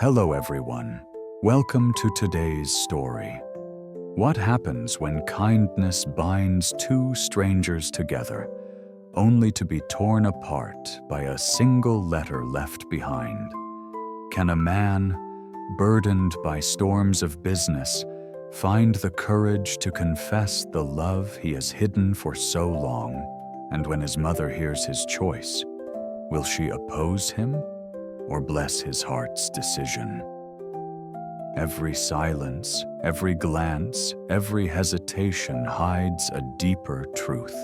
Hello everyone. Welcome to today's story. What happens when kindness binds two strangers together, only to be torn apart by a single letter left behind? Can a man, burdened by storms of business, find the courage to confess the love he has hidden for so long? And when his mother hears his choice, will she oppose him or bless his heart's decision? Every silence, every glance, every hesitation hides a deeper truth.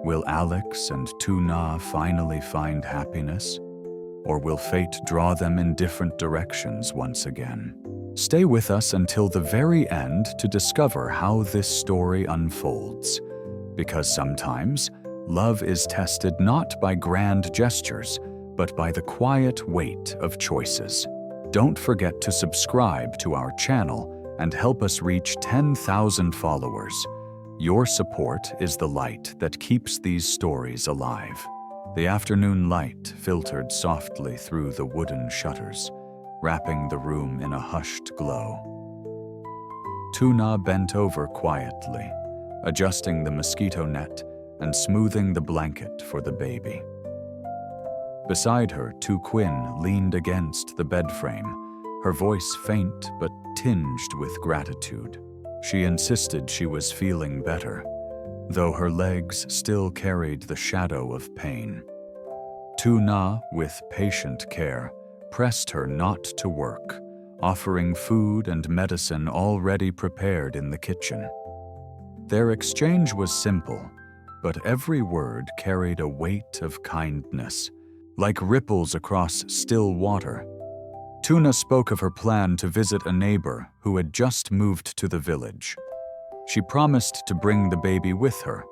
Will Alex and Tuna finally find happiness, or will fate draw them in different directions once again? Stay with us until the very end to discover how this story unfolds, because sometimes love is tested not by grand gestures, but by the quiet weight of choices. Don't forget to subscribe to our channel and help us reach 10,000 followers. Your support is the light that keeps these stories alive. The afternoon light filtered softly through the wooden shutters, wrapping the room in a hushed glow. Tuna bent over quietly, adjusting the mosquito net and smoothing the blanket for the baby. Beside her, Tu Quinn leaned against the bed frame, her voice faint but tinged with gratitude. She insisted she was feeling better, though her legs still carried the shadow of pain. Tuna, with patient care, pressed her not to work, offering food and medicine already prepared in the kitchen. Their exchange was simple, but every word carried a weight of kindness, like ripples across still water. Tuna spoke of her plan to visit a neighbor who had just moved to the village. She promised to bring the baby with her,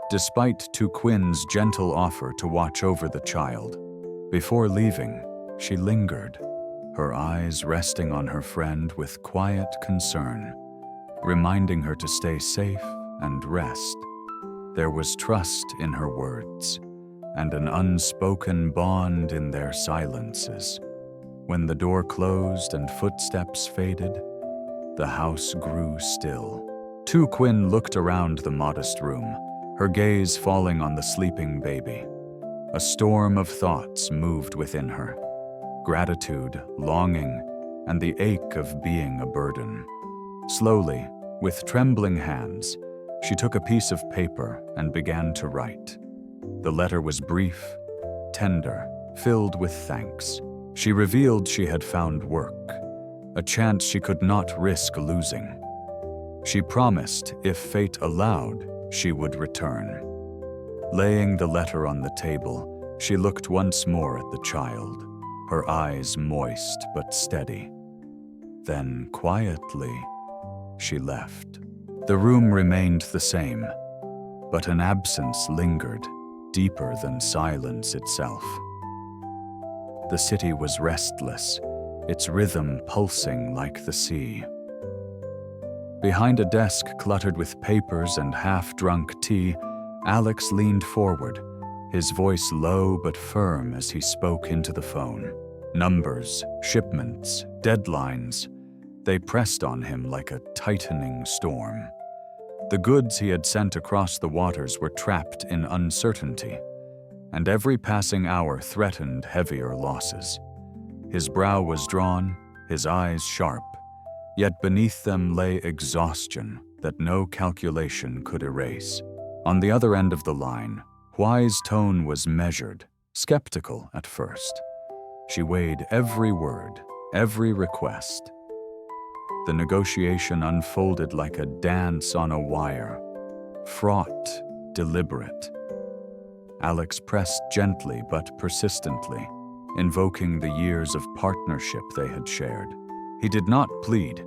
despite Tu Quinn's gentle offer to watch over the child. Before leaving, she lingered, her eyes resting on her friend with quiet concern, reminding her to stay safe and rest. There was trust in her words, and an unspoken bond in their silences. When the door closed and footsteps faded, the house grew still. Tu Quinn looked around the modest room, her gaze falling on the sleeping baby. A storm of thoughts moved within her: gratitude, longing, and the ache of being a burden. Slowly, with trembling hands, she took a piece of paper and began to write. The letter was brief, tender, filled with thanks. She revealed she had found work, a chance she could not risk losing. She promised, if fate allowed, she would return. Laying the letter on the table, she looked once more at the child, her eyes moist but steady. Then, quietly, she left. The room remained the same, but an absence lingered, deeper than silence itself. The city was restless, its rhythm pulsing like the sea. Behind a desk cluttered with papers and half-drunk tea, Alex leaned forward, his voice low but firm as he spoke into the phone. Numbers, shipments, deadlines, they pressed on him like a tightening storm. The goods he had sent across the waters were trapped in uncertainty, and every passing hour threatened heavier losses. His brow was drawn, his eyes sharp, yet beneath them lay exhaustion that no calculation could erase. On the other end of the line, Huai's tone was measured, skeptical at first. She weighed every word, every request. The negotiation unfolded like a dance on a wire, fraught, deliberate. Alex pressed gently but persistently, invoking the years of partnership they had shared. He did not plead.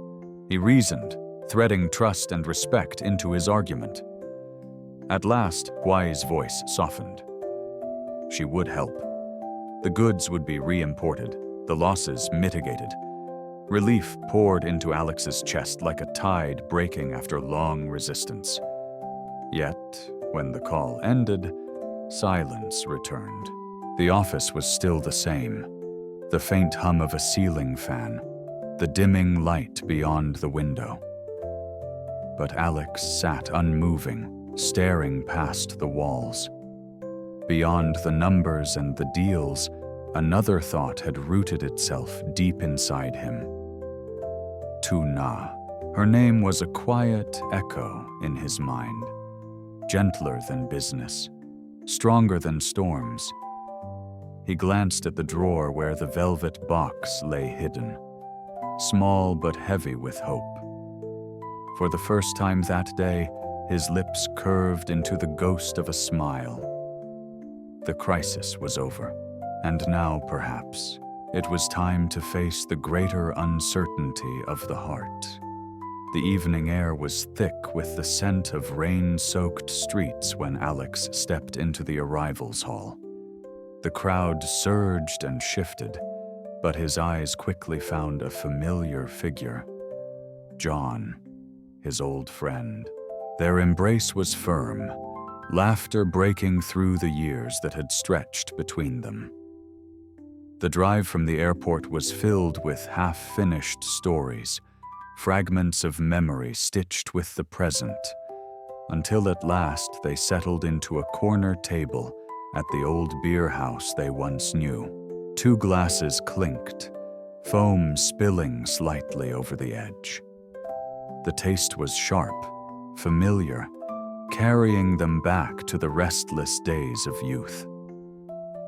He reasoned, threading trust and respect into his argument. At last, Huai's voice softened. She would help. The goods would be re-imported, the losses mitigated. Relief poured into Alex's chest like a tide breaking after long resistance. Yet, when the call ended, silence returned. The office was still the same. the faint hum of a ceiling fan, the dimming light beyond the window. But Alex sat unmoving, staring past the walls. Beyond the numbers and the deals, another thought had rooted itself deep inside him. Tuna. Her name was a quiet echo in his mind, gentler than business, stronger than storms. He glanced at the drawer where the velvet box lay hidden, small but heavy with hope. For the first time that day, his lips curved into the ghost of a smile. The crisis was over, and now, perhaps, it was time to face the greater uncertainty of the heart. The evening air was thick with the scent of rain-soaked streets when Alex stepped into the arrivals hall. The crowd surged and shifted, but his eyes quickly found a familiar figure. John, his old friend. Their embrace was firm, laughter breaking through the years that had stretched between them. The drive from the airport was filled with half-finished stories, fragments of memory stitched with the present, until at last they settled into a corner table at the old beer house they once knew. 2 glasses clinked, foam spilling slightly over the edge. The taste was sharp, familiar, carrying them back to the restless days of youth.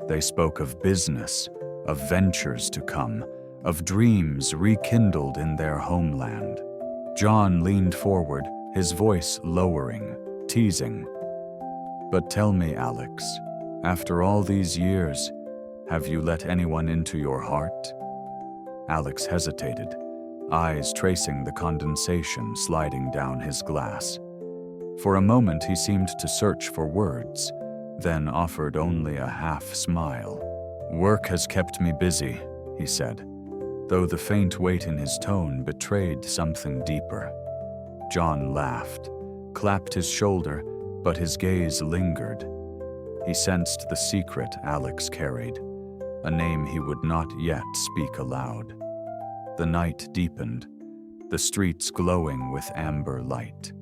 They spoke of business, of ventures to come, of dreams rekindled in their homeland. John leaned forward, his voice lowering, teasing. "But tell me, Alex, after all these years, have you let anyone into your heart?" Alex hesitated, eyes tracing the condensation sliding down his glass. For a moment he seemed to search for words, then offered only a half-smile. "Work has kept me busy," he said, though the faint weight in his tone betrayed something deeper. John laughed, clapped his shoulder, but his gaze lingered. He sensed the secret Alex carried, a name he would not yet speak aloud. The night deepened, the streets glowing with amber light.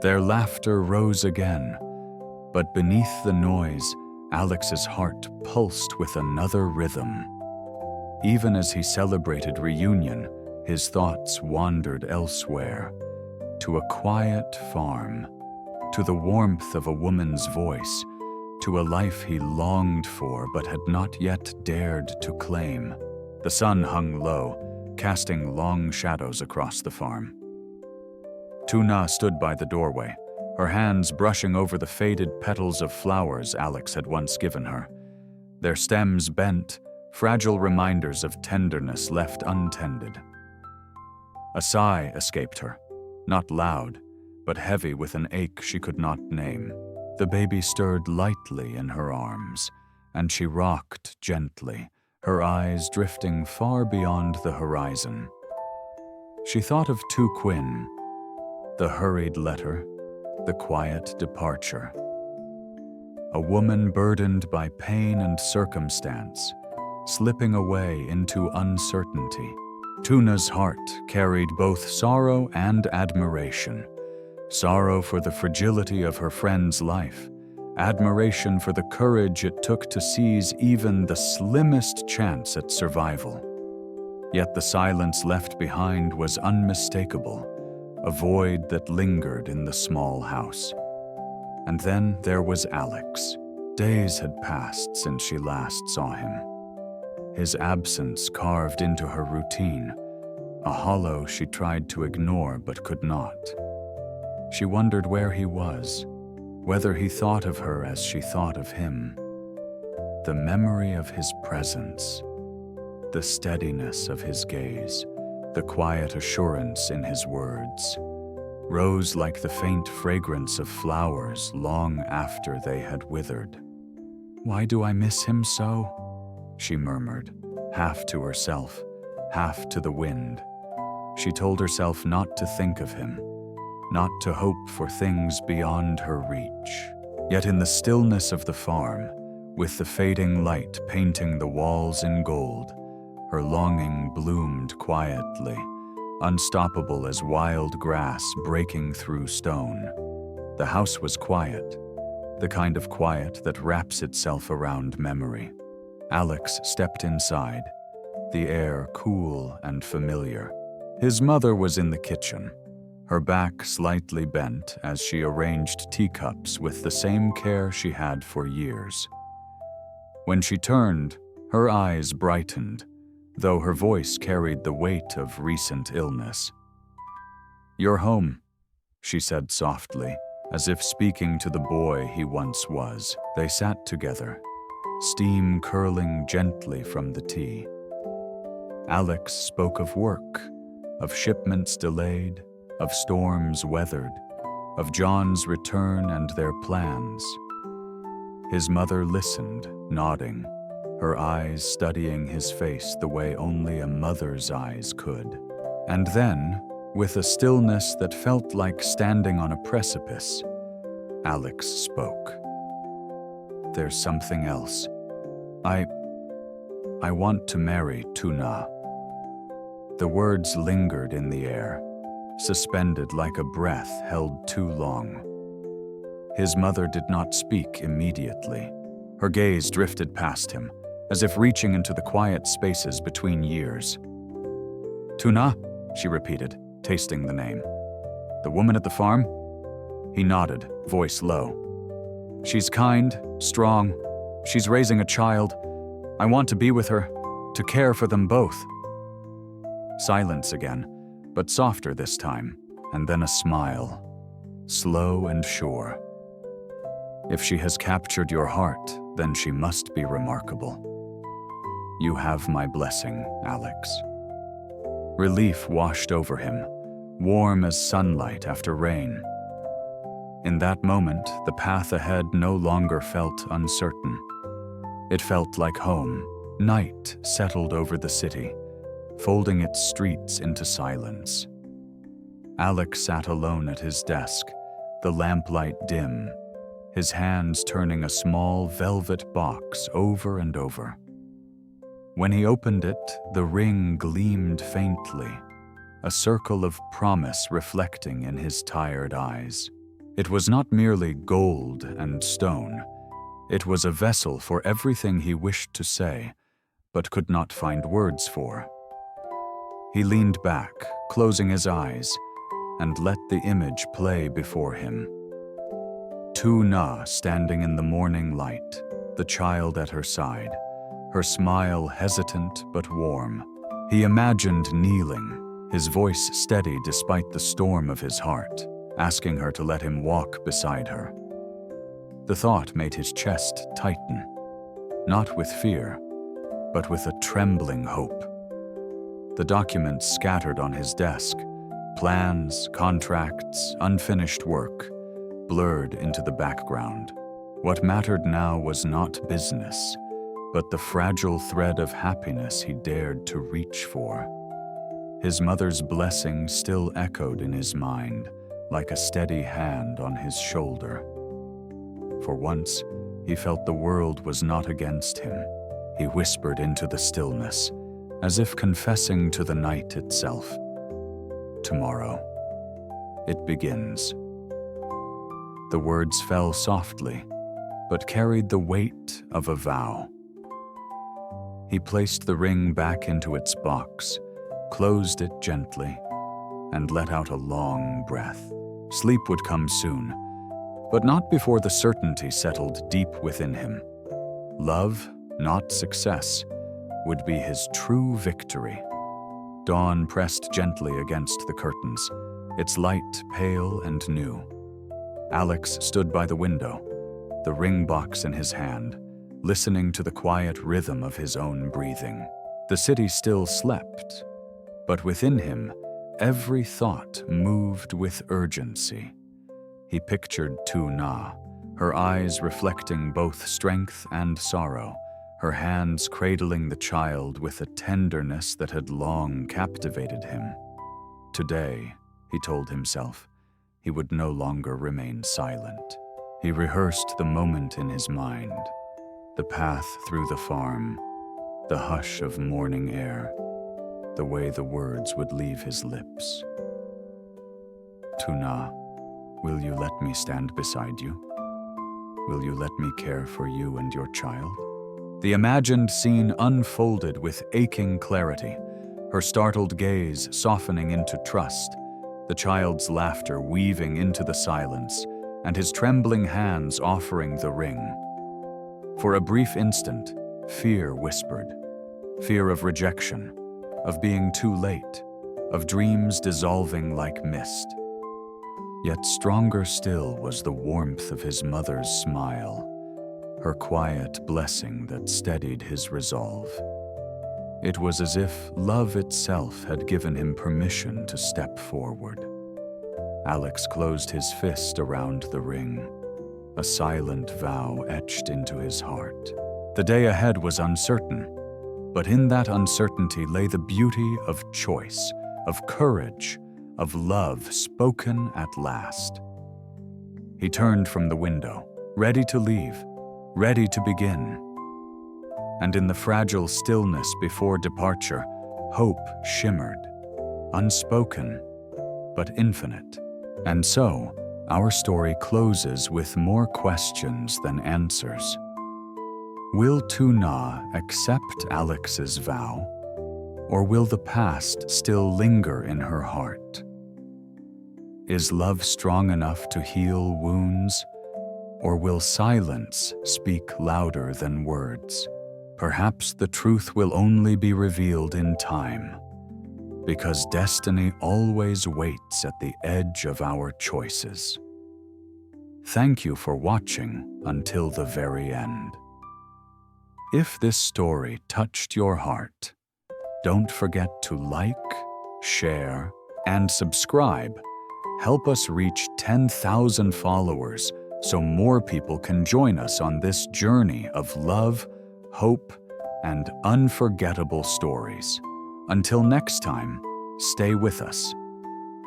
Their laughter rose again, but beneath the noise, Alex's heart pulsed with another rhythm. Even as he celebrated reunion, his thoughts wandered elsewhere, to a quiet farm, to the warmth of a woman's voice, to a life he longed for but had not yet dared to claim. The sun hung low, casting long shadows across the farm. Tuna stood by the doorway, her hands brushing over the faded petals of flowers Alex had once given her. Their stems bent, fragile reminders of tenderness left untended. A sigh escaped her, not loud, but heavy with an ache she could not name. The baby stirred lightly in her arms, and she rocked gently, her eyes drifting far beyond the horizon. She thought of Tu Quinn, the hurried letter, the quiet departure. A woman burdened by pain and circumstance, slipping away into uncertainty. Tuna's heart carried both sorrow and admiration. Sorrow for the fragility of her friend's life, admiration for the courage it took to seize even the slimmest chance at survival. Yet the silence left behind was unmistakable, a void that lingered in the small house. And then there was Alex. Days had passed since she last saw him. His absence carved into her routine, a hollow she tried to ignore but could not. She wondered where he was, whether he thought of her as she thought of him. The memory of his presence, the steadiness of his gaze, the quiet assurance in his words, rose like the faint fragrance of flowers long after they had withered. "Why do I miss him so?" she murmured, half to herself, half to the wind. She told herself not to think of him, not to hope for things beyond her reach. Yet in the stillness of the farm, with the fading light painting the walls in gold, Her longing bloomed quietly, unstoppable as wild grass breaking through stone. The house was quiet, the kind of quiet that wraps itself around memory. Alex stepped inside, the air cool and familiar. His mother was in the kitchen, her back slightly bent as she arranged teacups with the same care she had for years. When she turned, her eyes brightened, though her voice carried the weight of recent illness. "You're home," she said softly, as if speaking to the boy he once was. They sat together, steam curling gently from the tea. Alex spoke of work, of shipments delayed, of storms weathered, of John's return and their plans. His mother listened, nodding, her eyes studying his face the way only a mother's eyes could. And then, with a stillness that felt like standing on a precipice, Alex spoke. "There's something else. I want to marry Tuna." The words lingered in the air, suspended like a breath held too long. His mother did not speak immediately. Her gaze drifted past him, as if reaching into the quiet spaces between years. "Tuna," she repeated, tasting the name. "The woman at the farm?" He nodded, voice low. "She's kind, strong. She's raising a child. I want to be with her, to care for them both." Silence again, but softer this time, and then a smile, slow and sure. "If she has captured your heart, then she must be remarkable. You have my blessing, Alex." Relief washed over him, warm as sunlight after rain. In that moment, the path ahead no longer felt uncertain. It felt like home. Night settled over the city, folding its streets into silence. Alex sat alone at his desk, the lamplight dim, his hands turning a small velvet box over and over. When he opened it, the ring gleamed faintly, a circle of promise reflecting in his tired eyes. It was not merely gold and stone. It was a vessel for everything he wished to say, but could not find words for. He leaned back, closing his eyes, and let the image play before him. Tuna standing in the morning light, the child at her side, her smile hesitant but warm. He imagined kneeling, his voice steady despite the storm of his heart, asking her to let him walk beside her. The thought made his chest tighten, not with fear, but with a trembling hope. The documents scattered on his desk, plans, contracts, unfinished work, blurred into the background. What mattered now was not business, but the fragile thread of happiness he dared to reach for. His mother's blessing still echoed in his mind, like a steady hand on his shoulder. For once, he felt the world was not against him. He whispered into the stillness, as if confessing to the night itself. "Tomorrow, it begins." The words fell softly, but carried the weight of a vow. He placed the ring back into its box, closed it gently, and let out a long breath. Sleep would come soon, but not before the certainty settled deep within him. Love, not success, would be his true victory. Dawn pressed gently against the curtains, its light pale and new. Alex stood by the window, the ring box in his hand, listening to the quiet rhythm of his own breathing. The city still slept, but within him, every thought moved with urgency. He pictured Tuna, her eyes reflecting both strength and sorrow, her hands cradling the child with a tenderness that had long captivated him. Today, he told himself, he would no longer remain silent. He rehearsed the moment in his mind, the path through the farm, the hush of morning air, the way the words would leave his lips. Tuna, will you let me stand beside you? Will you let me care for you and your child? The imagined scene unfolded with aching clarity, her startled gaze softening into trust, the child's laughter weaving into the silence, and his trembling hands offering the ring. For a brief instant, fear whispered, fear of rejection, of being too late, of dreams dissolving like mist. Yet stronger still was the warmth of his mother's smile, her quiet blessing that steadied his resolve. It was as if love itself had given him permission to step forward. Alex closed his fist around the ring, a silent vow etched into his heart. The day ahead was uncertain, but in that uncertainty lay the beauty of choice, of courage, of love spoken at last. He turned from the window, ready to leave, ready to begin. And in the fragile stillness before departure, hope shimmered, unspoken, but infinite. And so, our story closes with more questions than answers. Will Tuna accept Alex's vow, or will the past still linger in her heart? Is love strong enough to heal wounds, or will silence speak louder than words? Perhaps the truth will only be revealed in time, because destiny always waits at the edge of our choices. Thank you for watching until the very end. If this story touched your heart, don't forget to like, share, and subscribe. Help us reach 10,000 followers so more people can join us on this journey of love, hope, and unforgettable stories. Until next time, stay with us,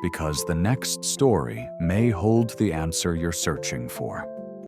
because the next story may hold the answer you're searching for.